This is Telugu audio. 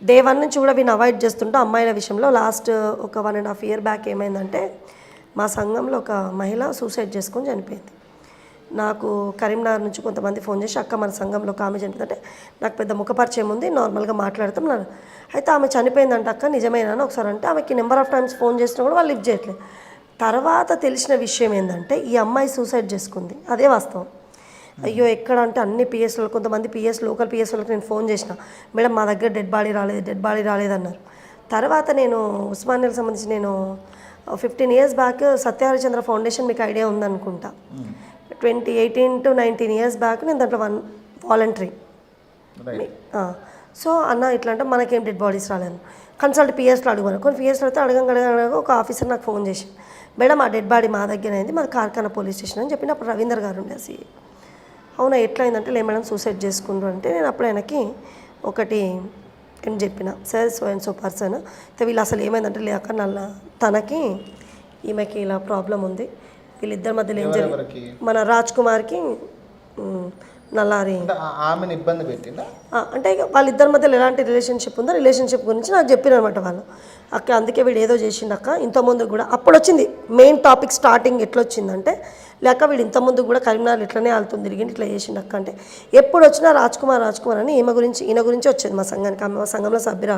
డే 1 నుంచి కూడా వీని అవాయిడ్ చేస్తుంటే అమ్మాయిల విషయంలో లాస్ట్ ఒక 1.5 year బ్యాక్ ఏమైందంటే మా సంఘంలో ఒక మహిళ సూసైడ్ చేసుకొని చనిపోయింది. నాకు కరీంనగర్ నుంచి కొంతమంది ఫోన్ చేసి అక్క మన సంఘంలో ఒక ఆమె చనిపోయిందంటే నాకు పెద్ద ముఖపరిచయం ఉంది, నార్మల్గా మాట్లాడతాం అయితే ఆమె చనిపోయిందంట అక్క నిజమేనా అని ఒకసారి అంటే ఆమెకి నెంబర్ ఆఫ్ టైమ్స్ ఫోన్ చేసినా కూడా వాళ్ళు లిఫ్ట్ చేయట్లేదు. తర్వాత తెలిసిన విషయం ఏంటంటే ఈ అమ్మాయి సూసైడ్ చేసుకుంది, అదే వాస్తవం. అయ్యో ఎక్కడ అంటే అన్ని పిఎస్లో కొంతమంది లోకల్ పిఎస్లకు నేను ఫోన్ చేసిన, మేడం మా దగ్గర డెడ్ బాడీ రాలేదు అన్నారు. తర్వాత నేను ఉస్మానియాకి సంబంధించి నేను 15 years బ్యాక్ సత్యహరిచంద్ర ఫౌండేషన్ మీకు ఐడియా ఉందనుకుంటా, 2018 to 19 years బ్యాక్ నేను దాంట్లో వాలంటరీ. సో అన్న ఇట్లా అంటే మనకేం డెడ్ బాడీస్ రాలేదు, కన్సల్ట్ పిఎస్లో అడుగున్నాను. కొన్ని పిఎస్లో అయితే అడగగా ఒక ఆఫీసర్ నాకు ఫోన్ చేసి మేడం ఆ డెడ్ బాడీ మా దగ్గర అయింది, మాది కార్ఖానా పోలీస్ స్టేషన్ అని చెప్పిన. అప్పుడు రవీందర్ గారు ఉండే సిఐ. అవునా ఎట్లయిందంటే లే మేడం సూసైడ్ చేసుకుంటారు అంటే నేను అప్పుడు ఆయనకి ఒకటి ఏం చెప్పిన, సార్ సో పర్సన్ అయితే వీళ్ళు అసలు ఏమైందంటే లేక తనకి ఈమెకి ఇలా ప్రాబ్లం ఉంది, వీళ్ళిద్దరి మధ్యలో ఏం జరిగింది మన రాజ్ కుమార్కి నల్లారి ఆమెను ఇబ్బంది పెట్టిందా అంటే ఇక వాళ్ళిద్దరి మధ్యలో ఎలాంటి రిలేషన్షిప్ ఉందో రిలేషన్షిప్ గురించి నాకు చెప్పినమాట వాళ్ళు. అక్క అందుకే వీడు ఏదో చేసిండక్క ఇంతకుముందు కూడా. అప్పుడు వచ్చింది మెయిన్ టాపిక్ స్టార్టింగ్ ఎట్లా వచ్చిందంటే లేక వీడు ఇంతకుముందు కూడా కరీంనగర్ ఇట్లనే ఆలుతుంది తిరిగింది ఇట్లా చేసిండక్క అంటే ఎప్పుడు వచ్చినా రాజ్ కుమార్ అని ఈయన గురించి వచ్చేది మా సంఘానికి. ఆమె మా సంఘంలో సభ్యురాలు.